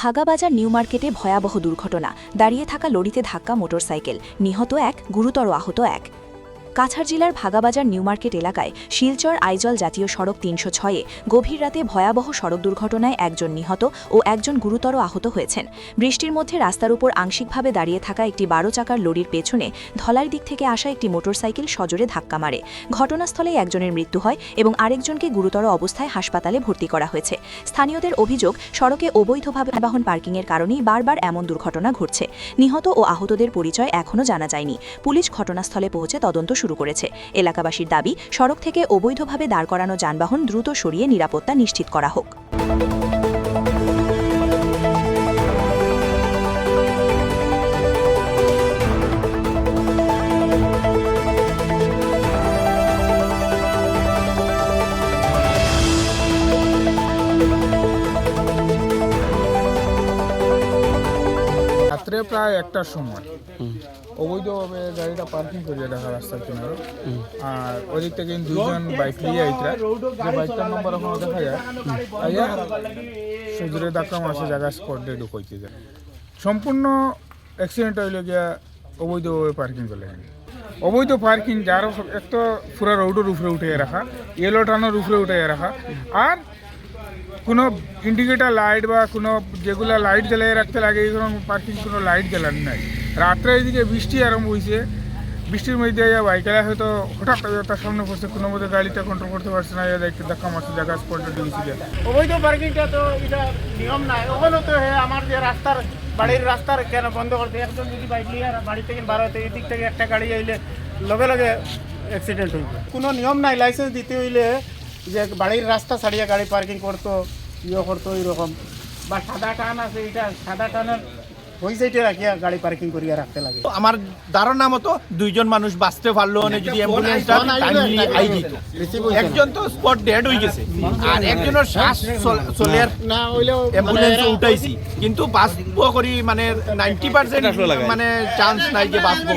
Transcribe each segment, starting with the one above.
Bhagabazar new মার্কেটে ভয়াবহ দুর্ঘটনা, দাঁড়িয়ে থাকা লরিতে ধাক্কা মোটরসাইকেল, নিহত এক, গুরুতর আহত এক। কাছাড় জেলার ভাগাবাজার নিউ মার্কেট এলাকায় শিলচর আইজল জাতীয় সড়ক ৩০৬-এ গভীর রাতে ভয়াবহ সড়ক দুর্ঘটনায় একজন নিহত ও একজন গুরুতর আহত হয়েছেন। বৃষ্টির মধ্যে রাস্তার উপর আংশিকভাবে দাঁড়িয়ে থাকা একটি ১২ চাকার লরির পেছনে ধলাইর দিক থেকে আসা একটি মোটরসাইকেল সজোরে ধাক্কা মারে। ঘটনাস্থলেই একজনের মৃত্যু হয় এবং আরেকজনকে গুরুতর অবস্থায় হাসপাতালে ভর্তি করা হয়েছে। স্থানীয়দের অভিযোগ, সড়কে অবৈধভাবে যানবাহন পার্কিংয়ের কারণেই বারবার এমন দুর্ঘটনা ঘটছে। নিহত ও আহতদের পরিচয় এখনও জানা যায়নি। পুলিশ ঘটনাস্থলে পৌঁছে তদন্ত শুরু করেছে। এলাকাবাসীর দাবি, সড়ক থেকে অবৈধভাবে দাঁড় করানো যানবাহন দ্রুত সরিয়ে নিরাপত্তা নিশ্চিত করা হোক। রাত্রে প্রায় ১টার সময় অবৈধভাবে গাড়িটা পার্কিং করিয়ে রাখা রাস্তার কিনারে। আর ওদিক থেকে দুজন বাইক নিয়ে আইতরা, যে বাইকটার নম্বর এখনো দেখা যায়, আইয়া সজোরে ধাক্কা মারছে, জায়গা স্পট ডেড হইতে যায়। সম্পূর্ণ অ্যাক্সিডেন্ট হইলে গিয়া অবৈধভাবে পার্কিং করলে। অবৈধ পার্কিং যার একটা পুরা রোডের উপরে উঠে রাখা, ইয়েলো টানোর উপরে উঠে রাখা, আর কোনো ইন্ডিকেটার লাইট বা কোনো যেগুলো লাইট জ্বালিয়ে রাখতে লাগে এইরকম পার্কিং কোনো লাইট জ্বালানো নাই। রাত্রে এদিকে বৃষ্টি আরম্ভ হয়েছে, বৃষ্টির মধ্যে বাইকেরা হয়তো হঠাৎ তার সামনে পড়ছে, কোনো মধ্যে গাড়িটা কন্ট্রোল করতে পারছে না, একটু ধাক্কা মারছে, জায়গা স্পটে ঢুকেছিল। অবৈধ পার্কিংটা তো এটা নিয়ম নাই, ওখানে তো আমার যে রাস্তার বাড়ির রাস্তার কেন বন্ধ করতে, একজন যদি বাইক নিয়ে বাড়ি থেকে বার হতে এই দিক থেকে একটা গাড়ি আইলে লগে লগে অ্যাক্সিডেন্ট হইবে। কোনো নিয়ম নাই, লাইসেন্স দিতে হইলে যে বাড়ির রাস্তা ছাড়িয়ে গাড়ি পার্কিং করতো, করতো এরকম, বা সাদা টান আছে, এটা সাদা টানের ওই সাইডে রাখিয়া গাড়ি পার্কিং করিয়া রাখতে লাগে। আমার ধারণা মতো দুইজন মানুষ বাঁচতে পারলো না যদি অ্যাম্বুলেন্সটা টাইমলি আই দিত। একজন তো স্পট ডেড হয়ে গেছে, আর একজনের শ্বাস চলে না হইলেও অ্যাম্বুলেন্স উঠাইছি, কিন্তু বাঁচবো করি মানে 90% মানে চান্স নাই যে বাঁচবো।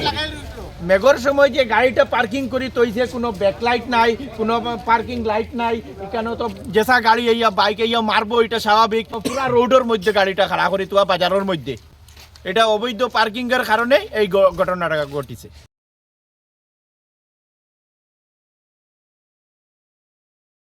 মেঘর সময় যে গাড়িটা পার্কিং করি তৈছে, কোনো ব্যাকলাইট নাই, কোনো পার্কিং লাইট নাই, এখানে তো যেসা গাড়ি আইয়া বাইক আইয়া মারবো, এটা স্বাভাবিক। পুরা রোডের মধ্যে গাড়িটা খাড়া করি তোয়া বাজারের মধ্যে, এটা অবৈধ পার্কিং এর কারণে এই ঘটনাটা ঘটিছে।